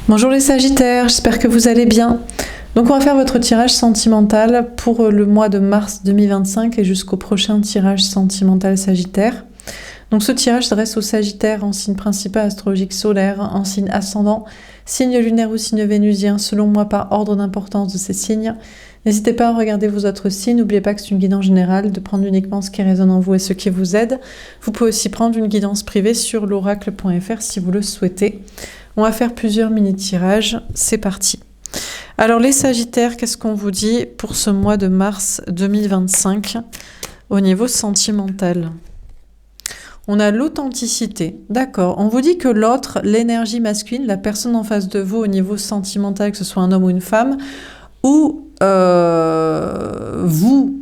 Bonjour les Sagittaires, j'espère que vous allez bien. Donc on va faire votre tirage sentimental pour le mois de mars 2025 et jusqu'au prochain tirage sentimental Sagittaire. Donc ce tirage s'adresse aux Sagittaires en signe principal astrologique solaire, en signe ascendant, signe lunaire ou signe vénusien, selon moi par ordre d'importance de ces signes. N'hésitez pas à regarder vos autres signes, n'oubliez pas que c'est une guidance générale, de prendre uniquement ce qui résonne en vous et ce qui vous aide. Vous pouvez aussi prendre une guidance privée sur l'oracle.fr si vous le souhaitez. On va faire plusieurs mini-tirages, c'est parti. Alors les Sagittaires, qu'est-ce qu'on vous dit pour ce mois de mars 2025 au niveau sentimental ? On a l'authenticité, d'accord. On vous dit que l'autre, l'énergie masculine, la personne en face de vous au niveau sentimental, que ce soit un homme ou une femme, ou vous,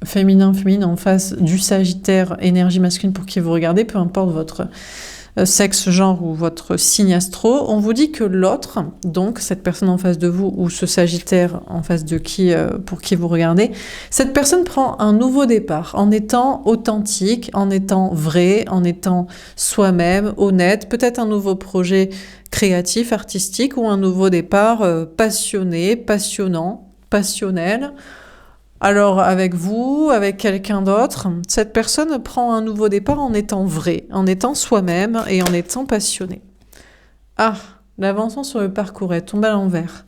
féminin, en face du Sagittaire, énergie masculine pour qui vous regardez, peu importe votre sexe, genre ou votre signe astro, on vous dit que l'autre, donc cette personne en face de vous ou ce Sagittaire en face de qui, pour qui vous regardez, cette personne prend un nouveau départ en étant authentique, en étant vrai, en étant soi-même, honnête, peut-être un nouveau projet créatif, artistique ou un nouveau départ passionné, passionnant, passionnel. Alors avec vous, avec quelqu'un d'autre, cette personne prend un nouveau départ en étant vrai, en étant soi-même et en étant passionné. Ah, l'avancement sur le parcours est tombé à l'envers.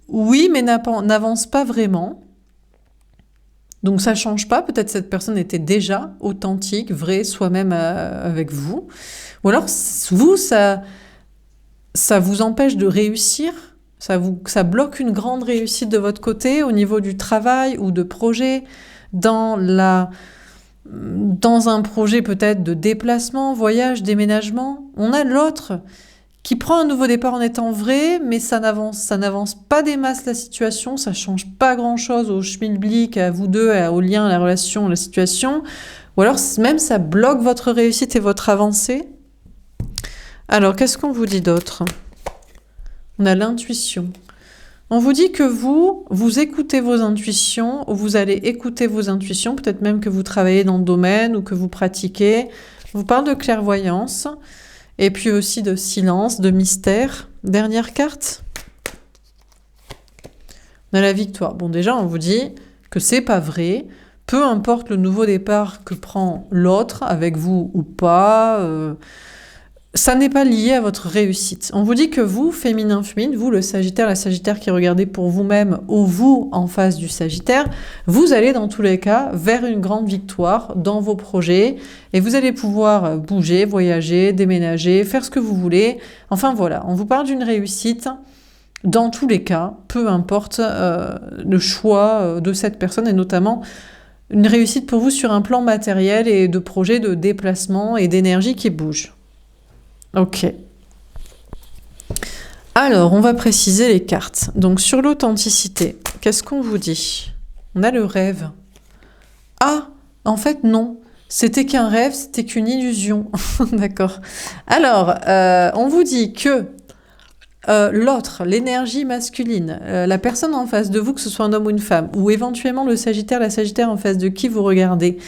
Oui, mais n'avance pas vraiment. Donc ça change pas, peut-être cette personne était déjà authentique, vraie, soi-même avec vous. Ou alors vous, ça vous empêche de réussir. Ça bloque une grande réussite de votre côté au niveau du travail ou de projet, dans un projet peut-être de déplacement, voyage, déménagement. On a l'autre qui prend un nouveau départ en étant vrai, mais ça n'avance pas des masses la situation, ça change pas grand-chose au schmilblick, à vous deux, au lien, à la relation, à la situation. Ou alors même ça bloque votre réussite et votre avancée. Alors, qu'est-ce qu'on vous dit d'autre ? On a l'intuition. On vous dit que vous écoutez vos intuitions, ou vous allez écouter vos intuitions, peut-être même que vous travaillez dans le domaine ou que vous pratiquez. On vous parle de clairvoyance, et puis aussi de silence, de mystère. Dernière carte. On a la victoire. Bon, déjà, on vous dit que c'est pas vrai. Peu importe le nouveau départ que prend l'autre, avec vous ou pas, ça n'est pas lié à votre réussite. On vous dit que vous, féminin, vous, le Sagittaire, la Sagittaire qui regardez pour vous-même ou vous en face du Sagittaire, vous allez dans tous les cas vers une grande victoire dans vos projets et vous allez pouvoir bouger, voyager, déménager, faire ce que vous voulez. Enfin voilà, on vous parle d'une réussite dans tous les cas, peu importe le choix de cette personne et notamment une réussite pour vous sur un plan matériel et de projet de déplacement et d'énergie qui bouge. Ok. Alors, on va préciser les cartes. Donc, sur l'authenticité, qu'est-ce qu'on vous dit ? On a le rêve. Ah, en fait, non. C'était qu'un rêve, c'était qu'une illusion. D'accord. Alors, on vous dit que l'autre, l'énergie masculine, la personne en face de vous, que ce soit un homme ou une femme, ou éventuellement le Sagittaire, la Sagittaire en face de qui vous regardez,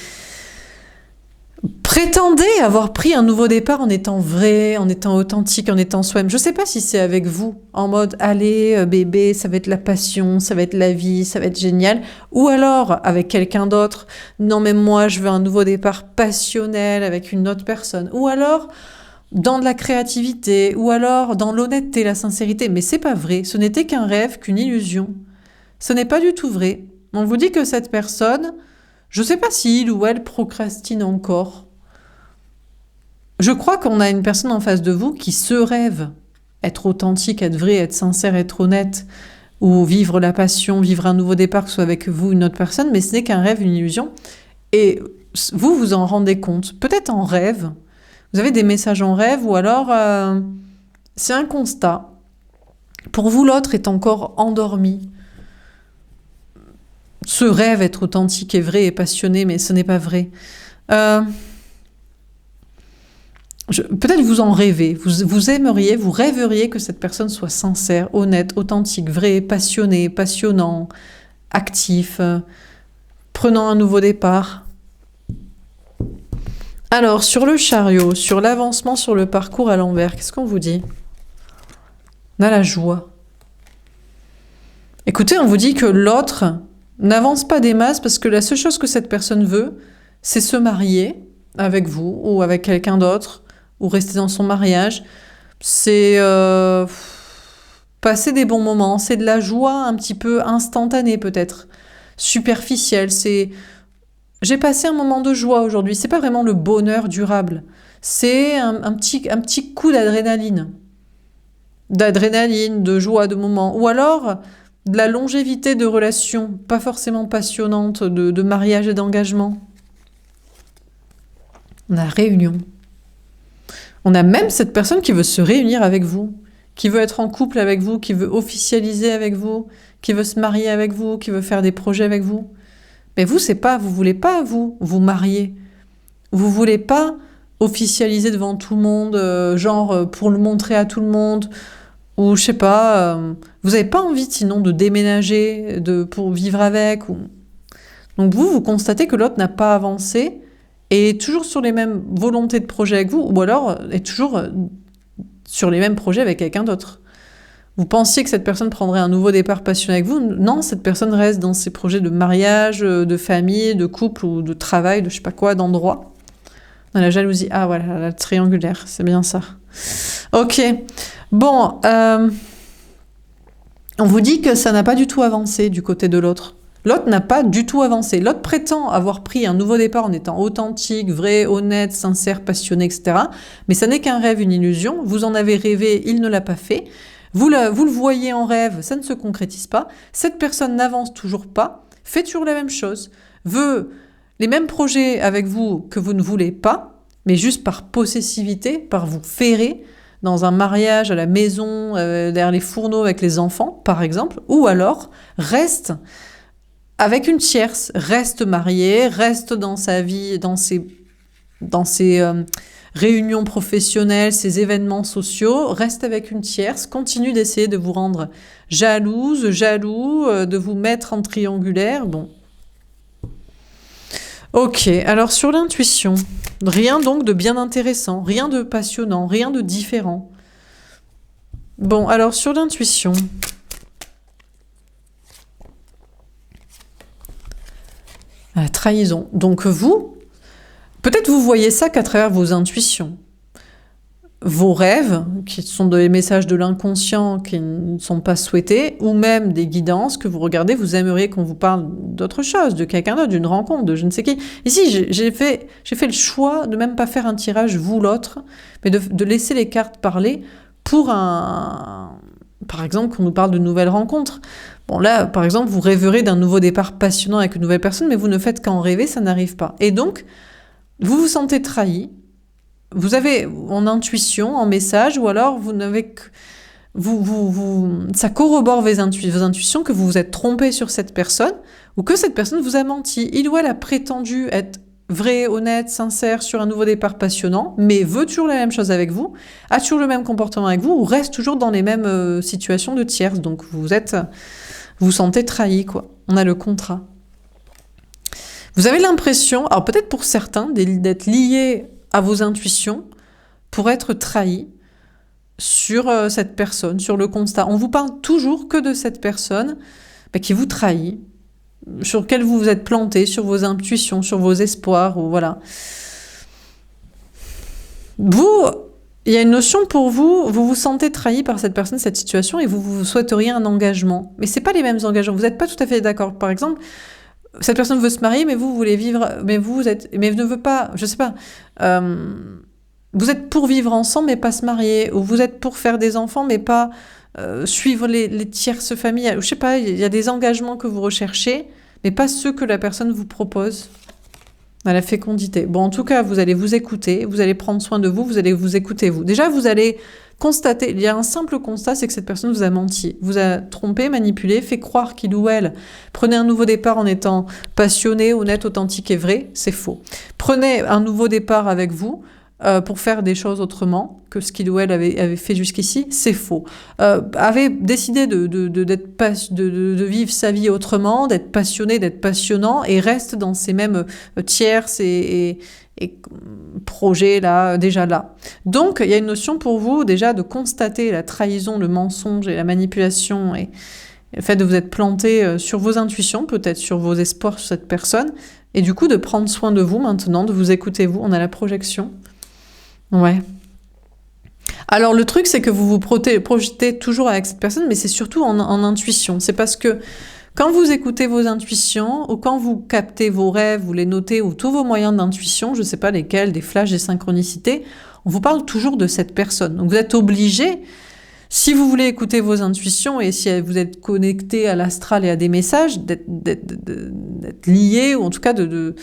prétendez avoir pris un nouveau départ en étant vrai, en étant authentique, en étant soi-même. Je ne sais pas si c'est avec vous, en mode « Allez, bébé, ça va être la passion, ça va être la vie, ça va être génial », ou alors avec quelqu'un d'autre « Non, mais moi, je veux un nouveau départ passionnel avec une autre personne », ou alors dans de la créativité, ou alors dans l'honnêteté, la sincérité. Mais c'est pas vrai, ce n'était qu'un rêve, qu'une illusion. Ce n'est pas du tout vrai. On vous dit que cette personne... Je ne sais pas si il ou elle procrastine encore. Je crois qu'on a une personne en face de vous qui se rêve être authentique, être vrai, être sincère, être honnête, ou vivre la passion, vivre un nouveau départ, que ce soit avec vous, une autre personne, mais ce n'est qu'un rêve, une illusion. Et vous, vous en rendez compte. Peut-être en rêve. Vous avez des messages en rêve, ou alors c'est un constat. Pour vous, l'autre est encore endormi. Ce rêve être authentique et vrai et passionné, mais ce n'est pas vrai. Peut-être vous en rêvez, vous aimeriez, vous rêveriez que cette personne soit sincère, honnête, authentique, vrai, passionné, passionnant, actif, prenant un nouveau départ. Alors, sur le chariot, sur l'avancement, sur le parcours à l'envers, qu'est-ce qu'on vous dit? On a la joie. Écoutez, on vous dit que l'autre n'avance pas des masses parce que la seule chose que cette personne veut, c'est se marier avec vous ou avec quelqu'un d'autre ou rester dans son mariage. C'est passer des bons moments, c'est de la joie un petit peu instantanée peut-être, superficielle. C'est j'ai passé un moment de joie aujourd'hui. C'est pas vraiment le bonheur durable. C'est un petit coup d'adrénaline. D'adrénaline, de joie, de moment. Ou alors de la longévité de relations, pas forcément passionnantes, de mariage et d'engagement. On a réunion. On a même cette personne qui veut se réunir avec vous, qui veut être en couple avec vous, qui veut officialiser avec vous, qui veut se marier avec vous, qui veut faire des projets avec vous. Mais vous, c'est pas, vous voulez pas vous marier. Vous voulez pas officialiser devant tout le monde, pour le montrer à tout le monde, ou je sais pas. Vous avez pas envie sinon de déménager, pour vivre avec. Donc vous constatez que l'autre n'a pas avancé et est toujours sur les mêmes volontés de projet avec vous, ou alors est toujours sur les mêmes projets avec quelqu'un d'autre. Vous pensiez que cette personne prendrait un nouveau départ passionné avec vous? Non, cette personne reste dans ses projets de mariage, de famille, de couple ou de travail, de je sais pas quoi, d'endroit. Dans la jalousie. Ah voilà, la triangulaire, c'est bien ça. Ok. Bon, on vous dit que ça n'a pas du tout avancé du côté de l'autre. L'autre n'a pas du tout avancé. L'autre prétend avoir pris un nouveau départ en étant authentique, vrai, honnête, sincère, passionné, etc. Mais ça n'est qu'un rêve, une illusion. Vous en avez rêvé, il ne l'a pas fait. Vous le voyez en rêve, ça ne se concrétise pas. Cette personne n'avance toujours pas, fait toujours la même chose, veut les mêmes projets avec vous que vous ne voulez pas, mais juste par possessivité, par vous ferrer dans un mariage à la maison, derrière les fourneaux avec les enfants, par exemple, ou alors reste avec une tierce, reste marié, reste dans sa vie, dans ses réunions professionnelles, ses événements sociaux, reste avec une tierce, continue d'essayer de vous rendre jalouse, jaloux, de vous mettre en triangulaire. Bon. Ok, alors sur l'intuition, rien donc de bien intéressant, rien de passionnant, rien de différent. Bon, alors sur l'intuition... La trahison. Donc vous, peut-être vous voyez ça qu'à travers vos intuitions. Vos rêves, qui sont des messages de l'inconscient qui ne sont pas souhaités, ou même des guidances que vous regardez, vous aimeriez qu'on vous parle d'autre chose, de quelqu'un d'autre, d'une rencontre, de je ne sais qui. Ici, j'ai fait le choix de même pas faire un tirage, vous l'autre, mais de laisser les cartes parler pour par exemple, qu'on nous parle de nouvelles rencontres. Bon, là, par exemple, vous rêverez d'un nouveau départ passionnant avec une nouvelle personne, mais vous ne faites qu'en rêver, ça n'arrive pas. Et donc, vous vous sentez trahi, vous avez en intuition, en message, ou alors vous n'avez que... ça corrobore vos intuitions que vous vous êtes trompé sur cette personne, ou que cette personne vous a menti. Il ou elle a prétendu être vrai, honnête, sincère sur un nouveau départ passionnant, mais veut toujours la même chose avec vous, a toujours le même comportement avec vous, ou reste toujours dans les mêmes situations de tierce. Donc vous vous sentez trahi, quoi. On a le contrat. Vous avez l'impression, alors peut-être pour certains, d'être lié à vos intuitions pour être trahi sur cette personne, sur le constat. On vous parle toujours que de cette personne qui vous trahit, sur lequel vous vous êtes planté, sur vos intuitions, sur vos espoirs, ou voilà. Il y a une notion pour vous, vous vous sentez trahi par cette personne, cette situation, et vous souhaiteriez un engagement. Mais c'est pas les mêmes engagements, vous n'êtes pas tout à fait d'accord. Par exemple, cette personne veut se marier, mais vous voulez vivre, mais vous ne veut pas, je sais pas, vous êtes pour vivre ensemble, mais pas se marier, ou vous êtes pour faire des enfants, mais pas suivre les tierces familles. Je sais pas, il y a des engagements que vous recherchez, mais pas ceux que la personne vous propose à la fécondité. Bon, en tout cas, vous allez vous écouter, vous allez prendre soin de vous, vous allez vous écouter vous. Déjà, vous allez constater, il y a un simple constat, c'est que cette personne vous a menti, vous a trompé, manipulé, fait croire qu'il ou elle prenait un nouveau départ en étant passionné, honnête, authentique et vrai, c'est faux. Prenez un nouveau départ avec vous pour faire des choses autrement que ce qu'il ou elle avait fait jusqu'ici, c'est faux. Avait décidé de vivre sa vie autrement, d'être passionné, d'être passionnant, et reste dans ces mêmes tierces et projets là, déjà là. Donc, il y a une notion pour vous déjà de constater la trahison, le mensonge et la manipulation et le fait de vous être planté sur vos intuitions, peut-être sur vos espoirs sur cette personne, et du coup de prendre soin de vous maintenant, de vous écouter vous. On a la projection. Ouais. Alors le truc, c'est que vous vous projetez toujours avec cette personne, mais c'est surtout en intuition. C'est parce que quand vous écoutez vos intuitions, ou quand vous captez vos rêves, vous les notez, ou tous vos moyens d'intuition, je sais pas lesquels, des flashs, des synchronicités, on vous parle toujours de cette personne. Donc vous êtes obligé, si vous voulez écouter vos intuitions, et si vous êtes connecté à l'astral et à des messages, d'être lié, ou en tout cas de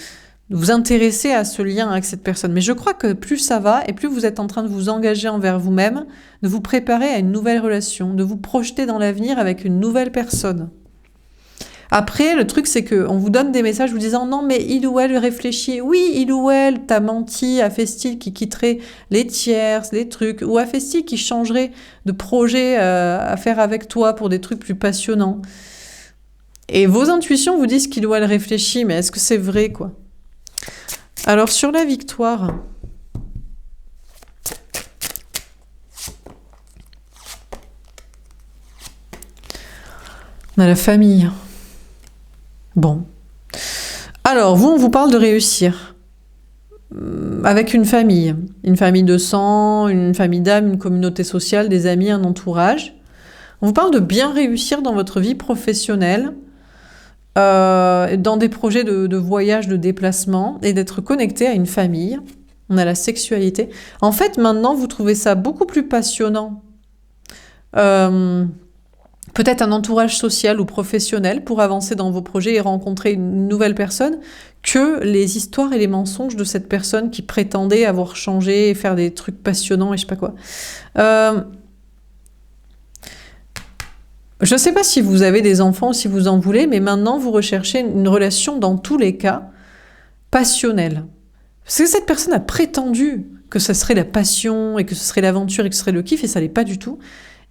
vous intéresser à ce lien avec cette personne. Mais je crois que plus ça va, et plus vous êtes en train de vous engager envers vous-même, de vous préparer à une nouvelle relation, de vous projeter dans l'avenir avec une nouvelle personne. Après, le truc, c'est qu'on vous donne des messages vous disant « Non, mais il ou elle réfléchit. Oui, il ou elle t'a menti, a fait-il qui quitterait les tierces, les trucs, ou a fait-il qui changerait de projet à faire avec toi pour des trucs plus passionnants. » Et vos intuitions vous disent qu'il ou elle réfléchit, mais est-ce que c'est vrai, quoi? Alors, sur la victoire, on a la famille. Bon. Alors, vous, on vous parle de réussir. Avec une famille de sang, une famille d'âme, une communauté sociale, des amis, un entourage. On vous parle de bien réussir dans votre vie professionnelle, dans des projets de voyage, de déplacement, et d'être connecté à une famille. On a la sexualité. En fait, maintenant, vous trouvez ça beaucoup plus passionnant. Peut-être un entourage social ou professionnel pour avancer dans vos projets et rencontrer une nouvelle personne, que les histoires et les mensonges de cette personne qui prétendait avoir changé et faire des trucs passionnants et je sais pas quoi. Je ne sais pas si vous avez des enfants ou si vous en voulez, mais maintenant vous recherchez une relation dans tous les cas passionnelle. Parce que cette personne a prétendu que ça serait la passion et que ce serait l'aventure et que ce serait le kiff, et ça l'est pas du tout.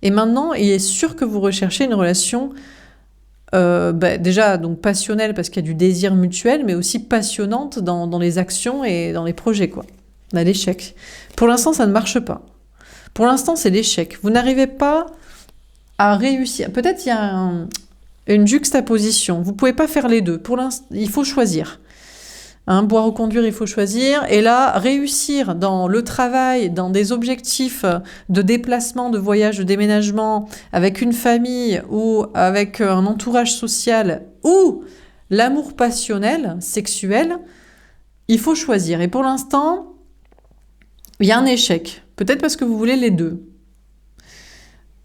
Et maintenant, il est sûr que vous recherchez une relation déjà donc passionnelle parce qu'il y a du désir mutuel, mais aussi passionnante dans les actions et dans les projets, quoi. On a l'échec. Pour l'instant, ça ne marche pas. Pour l'instant, c'est l'échec. Vous n'arrivez pas à réussir. Peut-être il y a une juxtaposition. Vous ne pouvez pas faire les deux. Pour l'instant, il faut choisir. Boire ou conduire, il faut choisir. Et là, réussir dans le travail, dans des objectifs de déplacement, de voyage, de déménagement, avec une famille ou avec un entourage social ou l'amour passionnel, sexuel, il faut choisir. Et pour l'instant, il y a un échec. Peut-être parce que vous voulez les deux.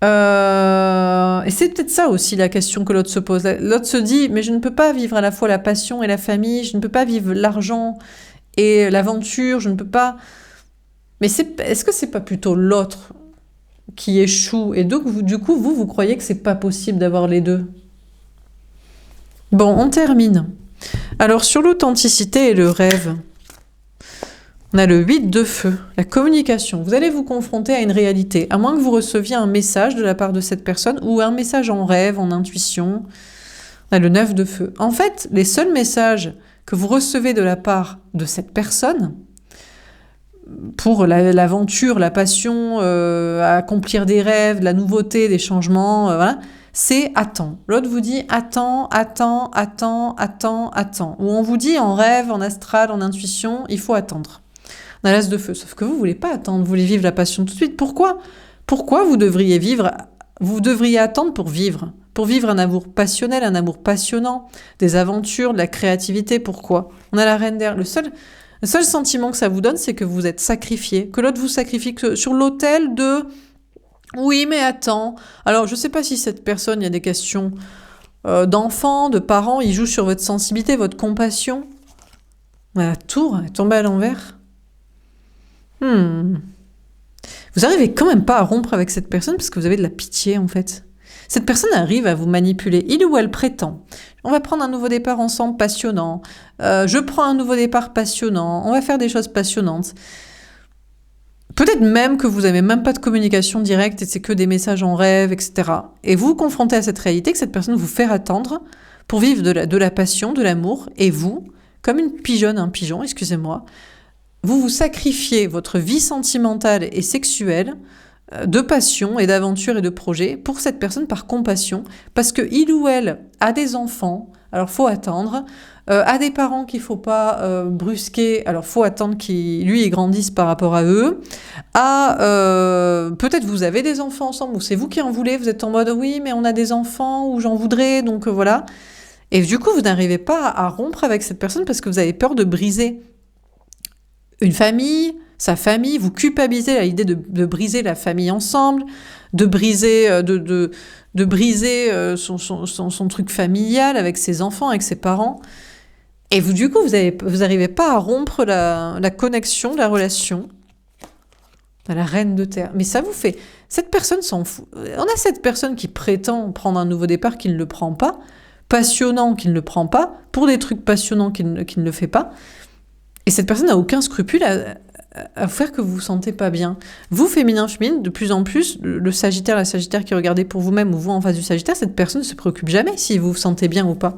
Et c'est peut-être ça aussi la question que l'autre se pose. L'autre se dit, mais je ne peux pas vivre à la fois la passion et la famille, je ne peux pas vivre l'argent et l'aventure, je ne peux pas... Mais est-ce que c'est pas plutôt l'autre qui échoue? Et donc, du coup, vous croyez que c'est pas possible d'avoir les deux? Bon, on termine. Alors, sur l'authenticité et le rêve, on a le 8 de feu, la communication. Vous allez vous confronter à une réalité, à moins que vous receviez un message de la part de cette personne ou un message en rêve, en intuition. On a le 9 de feu. En fait, les seuls messages que vous recevez de la part de cette personne, pour l'aventure, la passion, accomplir des rêves, la nouveauté, des changements, voilà, c'est attends. L'autre vous dit attends. Ou on vous dit en rêve, en astral, en intuition, il faut attendre. On a l'as de feu. Sauf que vous voulez pas attendre, vous voulez vivre la passion tout de suite. Pourquoi vous devriez attendre pour vivre? Pour vivre un amour passionnel, un amour passionnant, des aventures, de la créativité. Pourquoi? On a la reine d'air. Le seul sentiment que ça vous donne, c'est que vous êtes sacrifié, que l'autre vous sacrifie sur l'autel de « oui, mais attends ». Alors, je sais pas si cette personne, il y a des questions d'enfants, de parents, ils jouent sur votre sensibilité, votre compassion. La tour est tombée à l'envers. Vous arrivez quand même pas à rompre avec cette personne parce que vous avez de la pitié, en fait. Cette personne arrive à vous manipuler, il ou elle prétend. On va prendre un nouveau départ ensemble passionnant. Je prends un nouveau départ passionnant. On va faire des choses passionnantes. Peut-être même que vous n'avez même pas de communication directe et c'est que des messages en rêve, etc. Et vous vous confrontez à cette réalité que cette personne vous fait attendre pour vivre de la passion, de l'amour, et vous, comme une pigeonne, un pigeon, excusez-moi, vous sacrifiez votre vie sentimentale et sexuelle de passion et d'aventure et de projet pour cette personne par compassion, parce que il ou elle a des enfants, alors faut attendre, a des parents qu'il faut pas brusquer, alors faut attendre qu'ils lui ils grandissent par rapport à eux, peut-être vous avez des enfants ensemble ou c'est vous qui en voulez, vous êtes en mode oui mais on a des enfants ou j'en voudrais donc voilà, et du coup vous n'arrivez pas à rompre avec cette personne parce que vous avez peur de briser une famille, sa famille, vous culpabilisez à l'idée de briser la famille ensemble, de briser, de briser son truc familial avec ses enfants, avec ses parents. Et vous, du coup, vous n'arrivez pas à rompre la connexion, la relation à la reine de terre. Mais ça vous fait... Cette personne s'en fout. On a cette personne qui prétend prendre un nouveau départ, qui ne le prend pas, passionnant, qui ne le prend pas, pour des trucs passionnants, qui ne le fait pas. Et cette personne n'a aucun scrupule à faire que vous vous sentez pas bien. Vous, féminin, de plus en plus, le Sagittaire, la Sagittaire qui regardez pour vous-même ou vous en face du Sagittaire, cette personne ne se préoccupe jamais si vous vous sentez bien ou pas.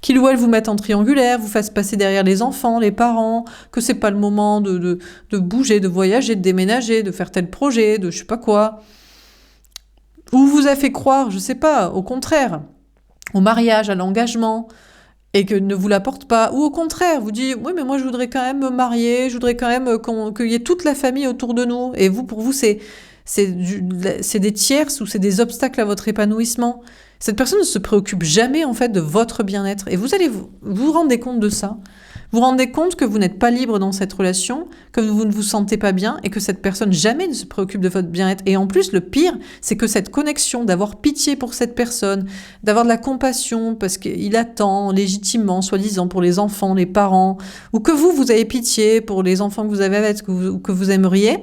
Qu'il ou elle vous mette en triangulaire, vous fasse passer derrière les enfants, les parents, que c'est pas le moment de bouger, de voyager, de déménager, de faire tel projet, de je sais pas quoi. Ou vous a fait croire, je sais pas, au contraire, au mariage, à l'engagement, et que ne vous l'apporte pas, ou au contraire, vous dit oui mais moi je voudrais quand même me marier, je voudrais quand même qu'il y ait toute la famille autour de nous, et vous pour vous c'est des tierces ou c'est des obstacles à votre épanouissement. Cette personne ne se préoccupe jamais en fait de votre bien-être, et vous allez vous rendez compte de ça. Vous vous rendez compte que vous n'êtes pas libre dans cette relation, que vous ne vous sentez pas bien et que cette personne jamais ne se préoccupe de votre bien-être. Et en plus, le pire, c'est que cette connexion, d'avoir pitié pour cette personne, d'avoir de la compassion parce qu'il attend légitimement, soi-disant, pour les enfants, les parents, ou que vous avez pitié pour les enfants que vous avez avec, que vous aimeriez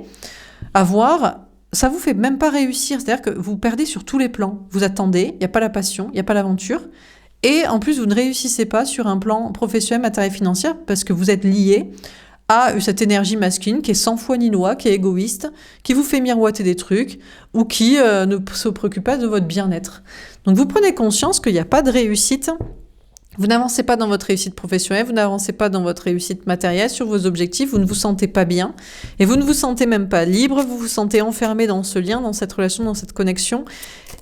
avoir, ça vous fait même pas réussir. C'est-à-dire que vous perdez sur tous les plans. Vous attendez, il n'y a pas la passion, il n'y a pas l'aventure. Et en plus, vous ne réussissez pas sur un plan professionnel, matériel, financier, parce que vous êtes lié à cette énergie masculine qui est sans foi ni loi, qui est égoïste, qui vous fait miroiter des trucs, ou qui ne se préoccupe pas de votre bien-être. Donc vous prenez conscience qu'il n'y a pas de réussite. Vous n'avancez pas dans votre réussite professionnelle, vous n'avancez pas dans votre réussite matérielle, sur vos objectifs, vous ne vous sentez pas bien, et vous ne vous sentez même pas libre, vous vous sentez enfermé dans ce lien, dans cette relation, dans cette connexion,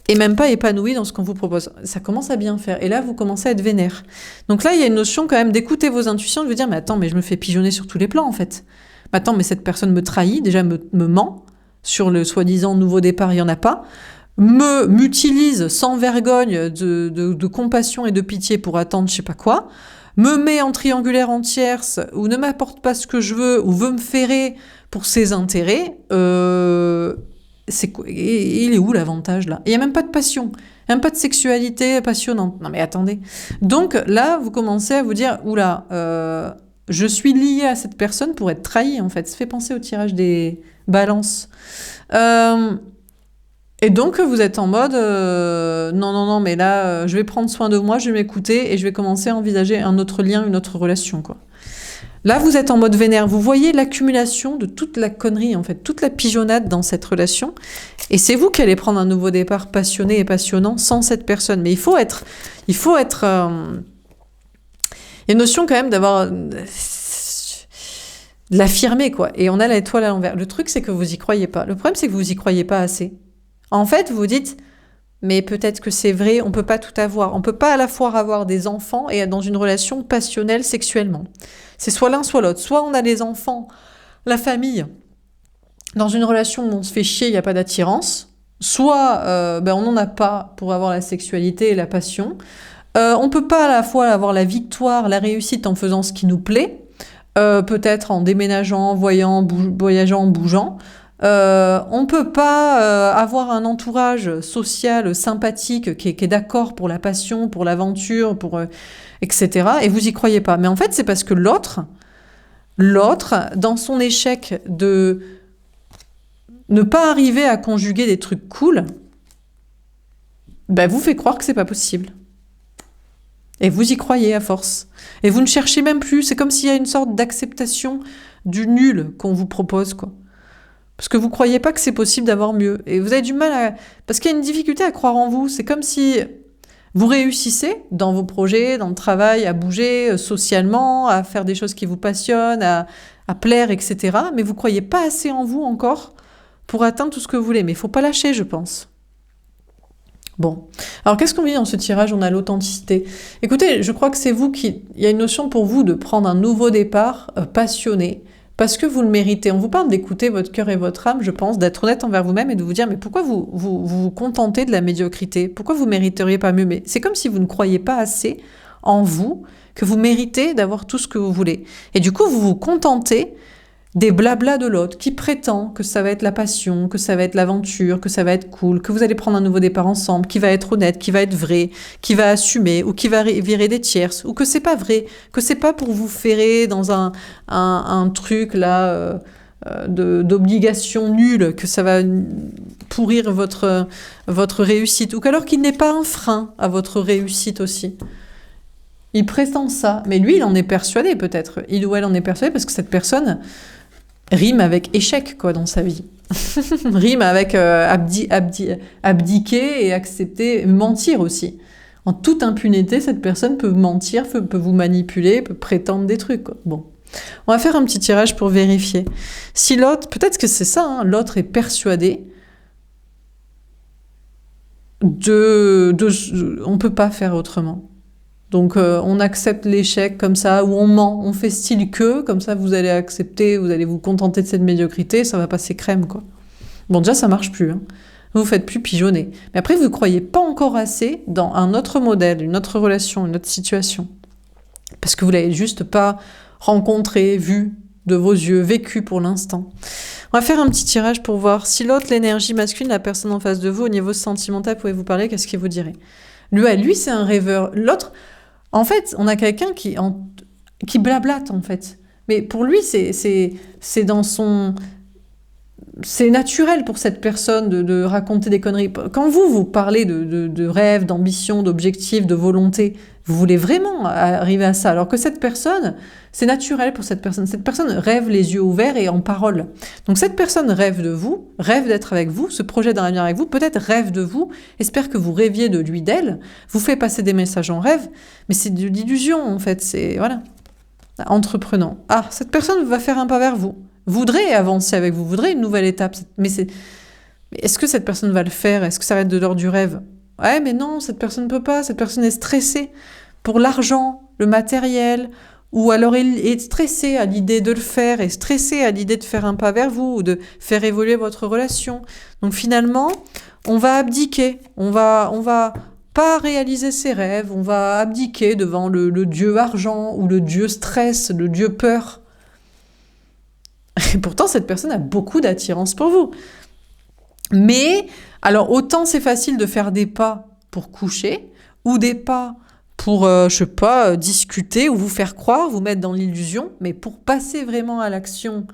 et même pas épanoui dans ce qu'on vous propose. Ça commence à bien faire, et là, vous commencez à être vénère. Donc là, il y a une notion quand même d'écouter vos intuitions, de vous dire, mais attends, mais je me fais pigeonner sur tous les plans, en fait. Mais attends, mais cette personne me trahit, déjà me ment, sur le soi-disant nouveau départ, il n'y en a pas, m'utilise sans vergogne de compassion et de pitié pour attendre je sais pas quoi, me met en triangulaire en tierce, ou ne m'apporte pas ce que je veux, ou veut me ferrer pour ses intérêts, il est où l'avantage là ? Il n'y a même pas de passion, même pas de sexualité passionnante. Non mais attendez. Donc là, vous commencez à vous dire, oula, je suis liée à cette personne pour être trahie en fait. Ça fait penser au tirage des balances. Et donc, vous êtes en mode non, mais là, je vais prendre soin de moi, je vais m'écouter et je vais commencer à envisager un autre lien, une autre relation, quoi. Là, vous êtes en mode vénère. Vous voyez l'accumulation de toute la connerie, en fait, toute la pigeonnade dans cette relation. Et c'est vous qui allez prendre un nouveau départ passionné et passionnant sans cette personne. Mais il faut être, il y a une notion quand même d'avoir, de l'affirmer, quoi. Et on a l'étoile à l'envers. Le truc, c'est que vous y croyez pas. Le problème, c'est que vous y croyez pas assez. En fait, vous vous dites, mais peut-être que c'est vrai, on peut pas tout avoir. On peut pas à la fois avoir des enfants et être dans une relation passionnelle sexuellement. C'est soit l'un, soit l'autre. Soit on a les enfants, la famille, dans une relation où on se fait chier, il n'y a pas d'attirance. Soit on n'en a pas pour avoir la sexualité et la passion. On peut pas à la fois avoir la victoire, la réussite en faisant ce qui nous plaît. Peut-être en déménageant, voyageant, bougeant. On peut pas avoir un entourage social sympathique qui est d'accord pour la passion, pour l'aventure, etc. Et vous y croyez pas. Mais en fait, c'est parce que l'autre, dans son échec de ne pas arriver à conjuguer des trucs cool, vous fait croire que c'est pas possible. Et vous y croyez à force. Et vous ne cherchez même plus. C'est comme s'il y a une sorte d'acceptation du nul qu'on vous propose, quoi. Parce que vous croyez pas que c'est possible d'avoir mieux. Et vous avez du mal à... Parce qu'il y a une difficulté à croire en vous. C'est comme si vous réussissez dans vos projets, dans le travail, à bouger socialement, à faire des choses qui vous passionnent, à plaire, etc. Mais vous croyez pas assez en vous encore pour atteindre tout ce que vous voulez. Mais il faut pas lâcher, je pense. Bon. Alors, qu'est-ce qu'on dit dans ce tirage? On a l'authenticité. Écoutez, je crois que c'est vous qui... Il y a une notion pour vous de prendre un nouveau départ passionné, parce que vous le méritez. On vous parle d'écouter votre cœur et votre âme, je pense, d'être honnête envers vous-même et de vous dire, mais pourquoi vous contentez de la médiocrité? Pourquoi vous mériteriez pas mieux? Mais c'est comme si vous ne croyez pas assez en vous, que vous méritez d'avoir tout ce que vous voulez. Et du coup, vous vous contentez des blablas de l'autre qui prétend que ça va être la passion, que ça va être l'aventure, que ça va être cool, que vous allez prendre un nouveau départ ensemble, qui va être honnête, qui va être vrai, qui va assumer, ou qui va virer des tierces, ou que c'est pas vrai, que c'est pas pour vous ferrer dans un truc là d'obligation nulle, que ça va pourrir votre réussite, ou qu'alors qu'il n'est pas un frein à votre réussite aussi. Il prétend ça, mais lui il en est persuadé peut-être, il ou elle en est persuadé parce que cette personne rime avec échec, quoi, dans sa vie. Rime avec abdiquer et accepter, mentir aussi. En toute impunité, cette personne peut mentir, peut vous manipuler, peut prétendre des trucs, quoi. Bon. On va faire un petit tirage pour vérifier. Si l'autre, peut-être que c'est ça, hein, l'autre est persuadé on peut pas faire autrement. Donc on accepte l'échec comme ça, ou on ment, on fait style que, comme ça vous allez accepter, vous allez vous contenter de cette médiocrité, ça va passer crème, quoi. Bon, déjà ça marche plus, hein. Vous faites plus pigeonner. Mais après vous ne croyez pas encore assez dans un autre modèle, une autre relation, une autre situation. Parce que vous l'avez juste pas rencontré, vu de vos yeux, vécu pour l'instant. On va faire un petit tirage pour voir si l'autre, l'énergie masculine, la personne en face de vous, au niveau sentimental, pouvez vous parler, qu'est-ce qu'il vous dirait? Lui c'est un rêveur. L'autre, en fait, on a quelqu'un qui blablate, en fait. Mais pour lui, c'est dans son... C'est naturel pour cette personne de raconter des conneries. Quand vous parlez de rêves, d'ambition, d'objectifs, de volonté, vous voulez vraiment arriver à ça. Alors que cette personne, c'est naturel pour cette personne. Cette personne rêve les yeux ouverts et en parole. Donc cette personne rêve de vous, rêve d'être avec vous, se projette dans l'avenir avec vous, peut-être rêve de vous, espère que vous rêviez de lui, d'elle, vous fait passer des messages en rêve, mais c'est de l'illusion en fait, c'est... Voilà. Entreprenant. Ah, cette personne va faire un pas vers vous. Voudrait avancer avec vous, voudrait une nouvelle étape. Mais est-ce que cette personne va le faire? Est-ce que ça va être de l'ordre du rêve? Ouais, mais non, cette personne ne peut pas. Cette personne est stressée pour l'argent, le matériel, ou alors elle est stressée à l'idée de le faire, est stressée à l'idée de faire un pas vers vous, ou de faire évoluer votre relation. Donc finalement, on va abdiquer, on va pas réaliser ses rêves, on va abdiquer devant le dieu argent, ou le dieu stress, le dieu peur. Et pourtant, cette personne a beaucoup d'attirance pour vous. Mais, alors, autant c'est facile de faire des pas pour coucher, ou des pas pour, je sais pas, discuter, ou vous faire croire, vous mettre dans l'illusion, mais pour passer vraiment à l'action.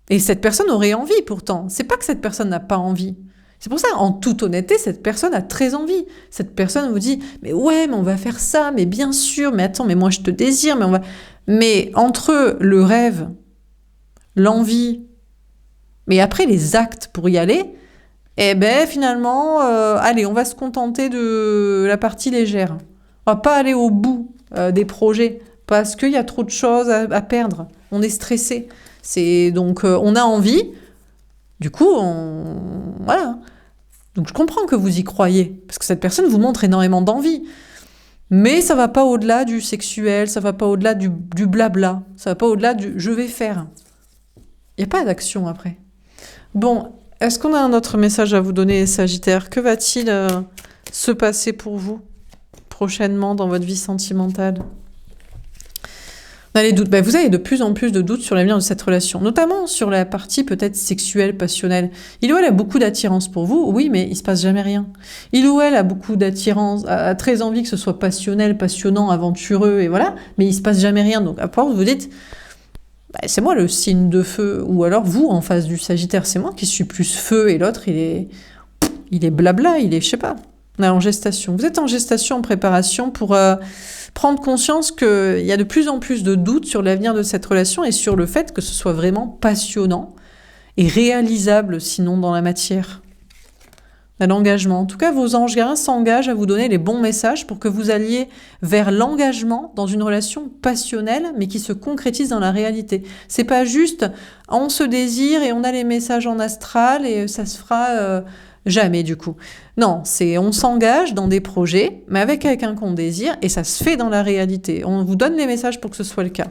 Et cette personne aurait envie, pourtant. C'est pas que cette personne n'a pas envie. C'est pour ça, en toute honnêteté, cette personne a très envie. Cette personne vous dit, mais ouais, mais on va faire ça, mais bien sûr, mais attends, mais moi je te désire, mais on va... Mais entre le rêve, l'envie, mais après les actes pour y aller, eh ben finalement, allez, on va se contenter de la partie légère. On va pas aller au bout des projets parce qu'il y a trop de choses à perdre. On est stressé. Donc on a envie. Du coup, voilà. Donc je comprends que vous y croyez parce que cette personne vous montre énormément d'envie. Mais ça va pas au-delà du sexuel, ça va pas au-delà du blabla, ça va pas au-delà du je vais faire. Il n'y a pas d'action après. Bon, est-ce qu'on a un autre message à vous donner, Sagittaire? Que va-t-il se passer pour vous prochainement dans votre vie sentimentale? On a les doutes. Vous avez de plus en plus de doutes sur l'avenir de cette relation, notamment sur la partie peut-être sexuelle, passionnelle. Il ou elle a beaucoup d'attirance pour vous, oui, mais il se passe jamais rien. Il ou elle a beaucoup d'attirance, a très envie que ce soit passionnel, passionnant, aventureux, et voilà, mais il se passe jamais rien. Donc à part, vous dites... c'est moi le signe de feu, ou alors vous en face du Sagittaire, c'est moi qui suis plus feu et l'autre il est blabla, il est je sais pas. On est en gestation. Vous êtes en gestation, en préparation pour prendre conscience qu'il y a de plus en plus de doutes sur l'avenir de cette relation et sur le fait que ce soit vraiment passionnant et réalisable sinon dans la matière. L'engagement. En tout cas, vos anges gardiens s'engagent à vous donner les bons messages pour que vous alliez vers l'engagement dans une relation passionnelle, mais qui se concrétise dans la réalité. C'est pas juste on se désire et on a les messages en astral et ça se fera jamais du coup. Non, c'est on s'engage dans des projets, mais avec quelqu'un qu'on désire et ça se fait dans la réalité. On vous donne les messages pour que ce soit le cas.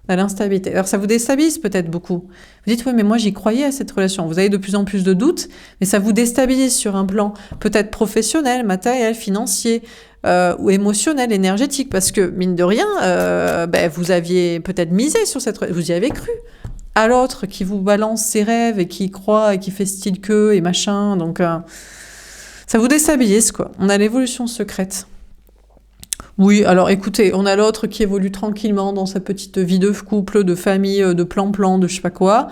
À l'instabilité. Alors ça vous déstabilise peut-être beaucoup. Vous dites, oui, mais moi j'y croyais à cette relation. Vous avez de plus en plus de doutes, mais ça vous déstabilise sur un plan peut-être professionnel, matériel, financier, ou émotionnel, énergétique, parce que, mine de rien, vous aviez peut-être misé sur cette relation, vous y avez cru. À l'autre qui vous balance ses rêves et qui y croit et qui fait style que et machin, donc ça vous déstabilise, quoi. On a l'évolution secrète. Oui, alors écoutez, on a l'autre qui évolue tranquillement dans sa petite vie de couple, de famille, de plan-plan, de je sais pas quoi.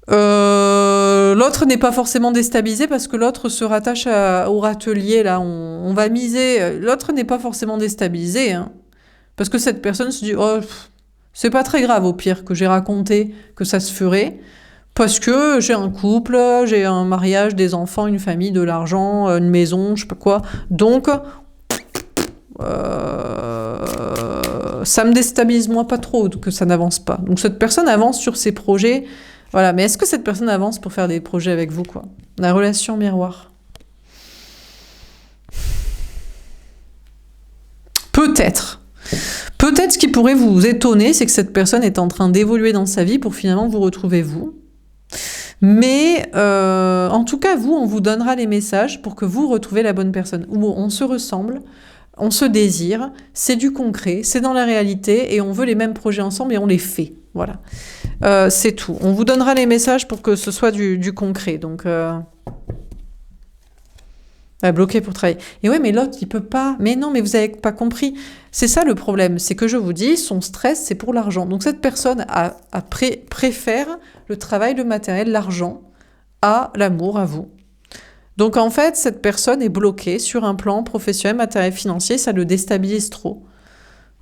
L'autre n'est pas forcément déstabilisé parce que l'autre se rattache au râtelier, là, on va miser. L'autre n'est pas forcément déstabilisé, hein, parce que cette personne se dit « Oh, c'est pas très grave au pire que j'ai raconté que ça se ferait, parce que j'ai un couple, j'ai un mariage, des enfants, une famille, de l'argent, une maison, je sais pas quoi, donc... ça me déstabilise moi pas trop que ça n'avance pas. Donc cette personne avance sur ses projets, voilà. Mais est-ce que cette personne avance pour faire des projets avec vous, quoi? La relation miroir. Peut-être. Peut-être ce qui pourrait vous étonner, c'est que cette personne est en train d'évoluer dans sa vie pour finalement vous retrouver vous. Mais en tout cas, vous, on vous donnera les messages pour que vous retrouviez la bonne personne. Où on se ressemble, on se désire, c'est du concret, c'est dans la réalité et on veut les mêmes projets ensemble et on les fait. Voilà. C'est tout. On vous donnera les messages pour que ce soit du concret. Donc, bloqué pour travailler. Et ouais, mais l'autre, il peut pas. Mais non, mais vous avez pas compris. C'est ça le problème. C'est que je vous dis, son stress, c'est pour l'argent. Donc cette personne préfère le travail, le matériel, l'argent à l'amour, à vous. Donc en fait, cette personne est bloquée sur un plan professionnel, matériel, financier, ça le déstabilise trop.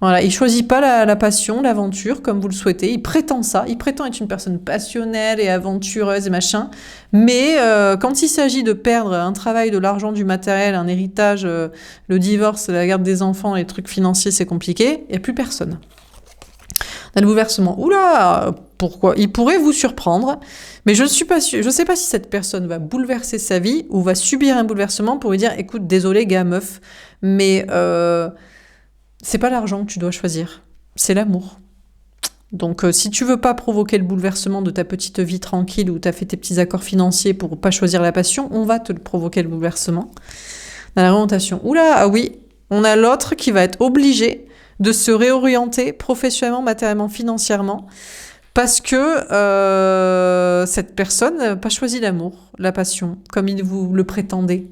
Voilà, il choisit pas la passion, l'aventure comme vous le souhaitez, il prétend ça, il prétend être une personne passionnelle et aventureuse et machin, mais quand il s'agit de perdre un travail, de l'argent, du matériel, un héritage, le divorce, la garde des enfants, les trucs financiers, c'est compliqué, il n'y a plus personne. On a le bouleversement. Oula, pourquoi? Il pourrait vous surprendre, mais je ne suis pas sûre. Je ne sais pas si cette personne va bouleverser sa vie ou va subir un bouleversement pour lui dire, écoute, désolé, gars, meuf, mais c'est pas l'argent que tu dois choisir, c'est l'amour. Donc, si tu veux pas provoquer le bouleversement de ta petite vie tranquille où tu as fait tes petits accords financiers pour pas choisir la passion, on va te le provoquer le bouleversement. Dans la réorientation. Oula, ah oui, on a l'autre qui va être obligé de se réorienter professionnellement, matériellement, financièrement, parce que cette personne n'a pas choisi l'amour, la passion, comme il vous le prétendait.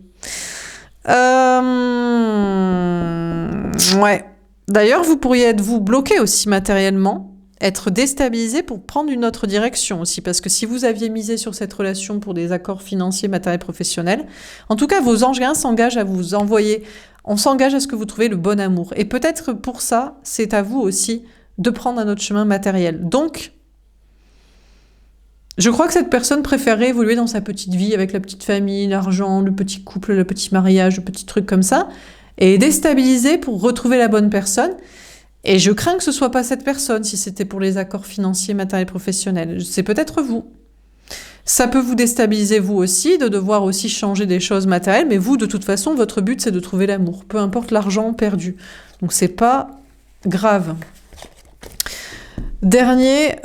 Ouais. D'ailleurs, vous pourriez être vous bloqué aussi matériellement, être déstabilisé pour prendre une autre direction aussi, parce que si vous aviez misé sur cette relation pour des accords financiers, matériels, professionnels, en tout cas, vos anges gardiens s'engagent à vous envoyer. On s'engage à ce que vous trouviez le bon amour. Et peut-être pour ça, c'est à vous aussi de prendre un autre chemin matériel. Donc, je crois que cette personne préférerait évoluer dans sa petite vie avec la petite famille, l'argent, le petit couple, le petit mariage, le petit truc comme ça, et déstabiliser pour retrouver la bonne personne. Et je crains que ce soit pas cette personne, si c'était pour les accords financiers, matériels, professionnels. C'est peut-être vous. Ça peut vous déstabiliser vous aussi, de devoir aussi changer des choses matérielles, mais vous, de toute façon, votre but, c'est de trouver l'amour, peu importe l'argent perdu. Donc c'est pas grave. Dernier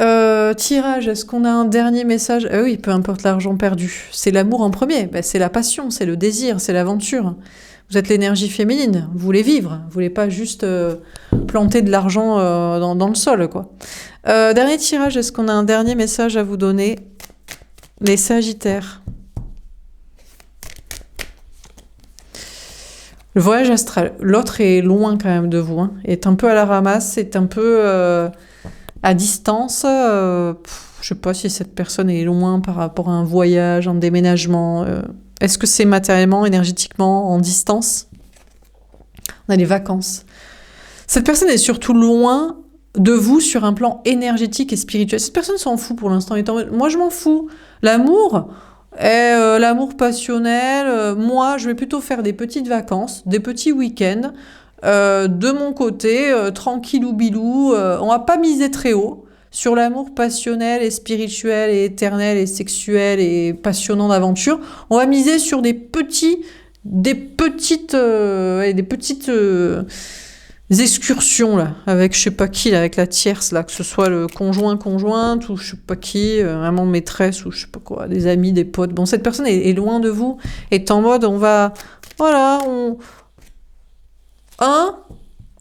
tirage, est-ce qu'on a un dernier message? Oui, peu importe l'argent perdu. C'est l'amour en premier, c'est la passion, c'est le désir, c'est l'aventure. Vous êtes l'énergie féminine, vous voulez vivre, vous voulez pas juste planter de l'argent dans le sol, quoi. Dernier tirage, est-ce qu'on a un dernier message à vous donner? Les Sagittaires. Le voyage astral. L'autre est loin quand même de vous, hein. Est un peu à la ramasse, est un peu à distance. Je sais pas si cette personne est loin par rapport à un voyage, un déménagement. Est-ce que c'est matériellement, énergétiquement, en distance? On a les vacances. Cette personne est surtout loin de vous sur un plan énergétique et spirituel. Cette personne s'en fout pour l'instant. Moi, je m'en fous. L'amour est l'amour passionnel. Moi, je vais plutôt faire des petites vacances, des petits week-ends. De mon côté, tranquillou bilou. On va pas miser très haut sur l'amour passionnel et spirituel et éternel et sexuel et passionnant d'aventure. On va miser sur des petites excursions là, avec je sais pas qui, là, avec la tierce là, que ce soit le conjointe ou je sais pas qui, vraiment maîtresse ou je sais pas quoi, des amis, des potes. Bon, cette personne est loin de vous, est en mode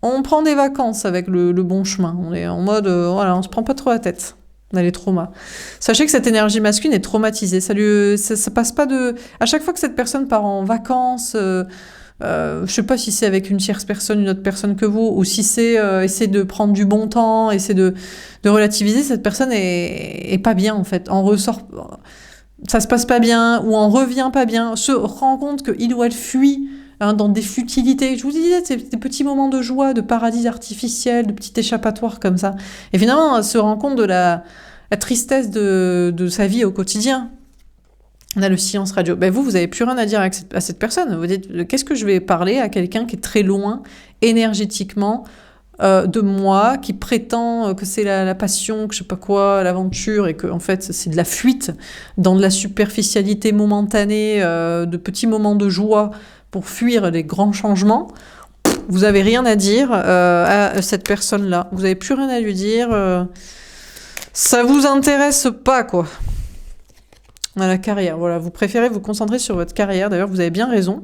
on prend des vacances avec le bon chemin. On est en mode, on se prend pas trop la tête. On a les traumas. Sachez que cette énergie masculine est traumatisée. Ça passe pas de... À chaque fois que cette personne part en vacances, je sais pas si c'est avec une tierce personne, une autre personne que vous, ou si c'est essayer de prendre du bon temps, essayer de relativiser, cette personne est pas bien en fait. En ressort... Ça se passe pas bien, ou en revient pas bien, se rend compte qu'il ou elle fuit dans des futilités. Je vous disais, c'est des petits moments de joie, de paradis artificiel, de petits échappatoires comme ça. Et finalement, elle se rend compte de la tristesse de sa vie au quotidien. On a le silence radio. Ben vous n'avez plus rien à dire à cette personne. Vous dites, qu'est-ce que je vais parler à quelqu'un qui est très loin, énergétiquement, de moi, qui prétend que c'est la passion, que je sais pas quoi, l'aventure, et que en fait c'est de la fuite dans de la superficialité momentanée, de petits moments de joie pour fuir les grands changements. Vous avez rien à dire à cette personne-là. Vous avez plus rien à lui dire. Ça vous intéresse pas, quoi. À la carrière, voilà. Vous préférez vous concentrer sur votre carrière. D'ailleurs, vous avez bien raison.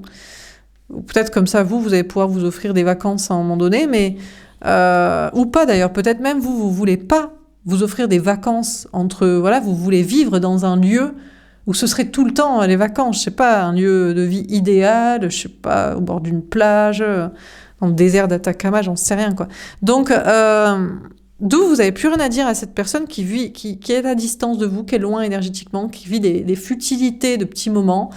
Peut-être comme ça, vous allez pouvoir vous offrir des vacances à un moment donné, mais ou pas d'ailleurs. Peut-être même vous voulez pas vous offrir des vacances vous voulez vivre dans un lieu où ce serait tout le temps les vacances. Je sais pas, un lieu de vie idéal, je sais pas, au bord d'une plage, dans le désert d'Atacama, j'en sais rien, quoi. Donc, d'où vous avez plus rien à dire à cette personne qui est à distance de vous, qui est loin énergétiquement, qui vit des futilités de petits moments,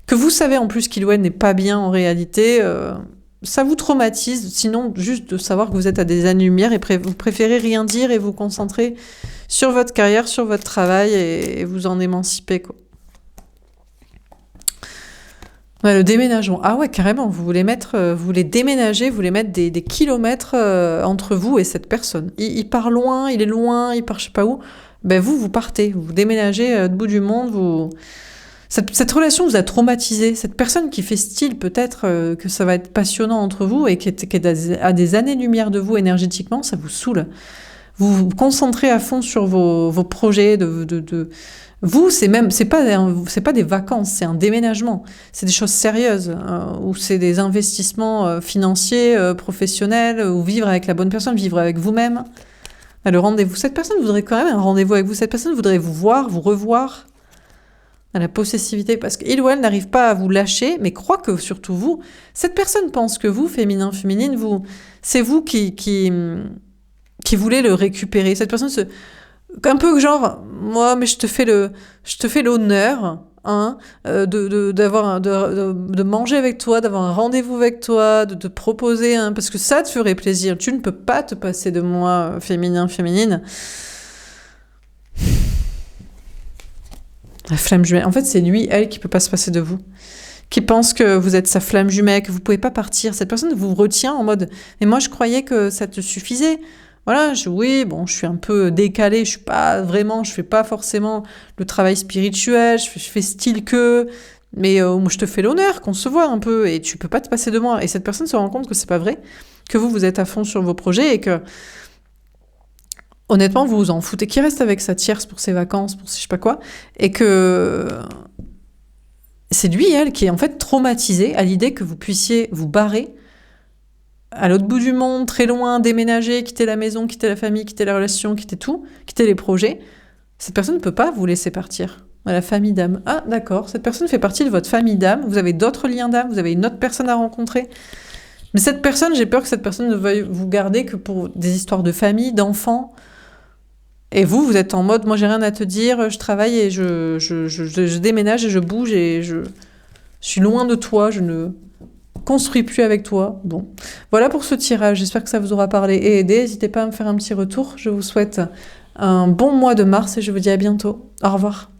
que vous savez en plus qu'il ou elle n'est pas bien en réalité. Ça vous traumatise, sinon juste de savoir que vous êtes à des années-lumière et vous préférez rien dire et vous concentrer sur votre carrière, sur votre travail et vous en émanciper, quoi. Ouais, le déménagement. Ah ouais, carrément, vous voulez déménager, vous voulez mettre des kilomètres entre vous et cette personne. Il part loin, il est loin, il part je sais pas où. Ben vous partez, vous déménagez de bout du monde, Cette relation vous a traumatisé. Cette personne qui fait style, peut-être que ça va être passionnant entre vous et qui est à des années-lumière de vous énergétiquement, ça vous saoule. Vous vous concentrez à fond sur vos projets. Vous, c'est pas des vacances, c'est un déménagement. C'est des choses sérieuses, ou c'est des investissements financiers, professionnels, ou vivre avec la bonne personne, vivre avec vous-même. Le rendez-vous. Cette personne voudrait quand même un rendez-vous avec vous. Cette personne voudrait vous voir, vous revoir. À la possessivité, parce qu'il ou elle n'arrive pas à vous lâcher, mais croit que surtout vous, cette personne pense que vous, féminin, féminine, c'est vous qui voulez le récupérer. Cette personne un peu genre, moi, mais je te fais l'honneur, de manger avec toi, d'avoir un rendez-vous avec toi, de te proposer, parce que ça te ferait plaisir. Tu ne peux pas te passer de moi, féminin, féminine. La flamme jumelle. En fait, c'est lui, elle, qui peut pas se passer de vous. Qui pense que vous êtes sa flamme jumelle, que vous pouvez pas partir. Cette personne vous retient en mode « Mais moi, je croyais que ça te suffisait. » Voilà, je suis un peu décalée. Je fais pas forcément le travail spirituel. Je fais style que... Mais moi, je te fais l'honneur qu'on se voit un peu et tu peux pas te passer de moi. Et cette personne se rend compte que c'est pas vrai, que vous êtes à fond sur vos projets et que... Honnêtement, vous vous en foutez. Qui reste avec sa tierce pour ses vacances, pour je sais pas quoi, et que c'est lui, elle, qui est en fait traumatisée à l'idée que vous puissiez vous barrer à l'autre bout du monde, très loin, déménager, quitter la maison, quitter la famille, quitter la relation, quitter tout, quitter les projets. Cette personne ne peut pas vous laisser partir. À la famille d'âme. Ah, d'accord, cette personne fait partie de votre famille d'âme. Vous avez d'autres liens d'âme, vous avez une autre personne à rencontrer. Mais cette personne, j'ai peur que cette personne ne veuille vous garder que pour des histoires de famille, d'enfants. Et vous êtes en mode, moi j'ai rien à te dire, je travaille et je déménage et je bouge et je suis loin de toi, je ne construis plus avec toi. Bon, voilà pour ce tirage. J'espère que ça vous aura parlé et aidé. N'hésitez pas à me faire un petit retour. Je vous souhaite un bon mois de mars et je vous dis à bientôt. Au revoir.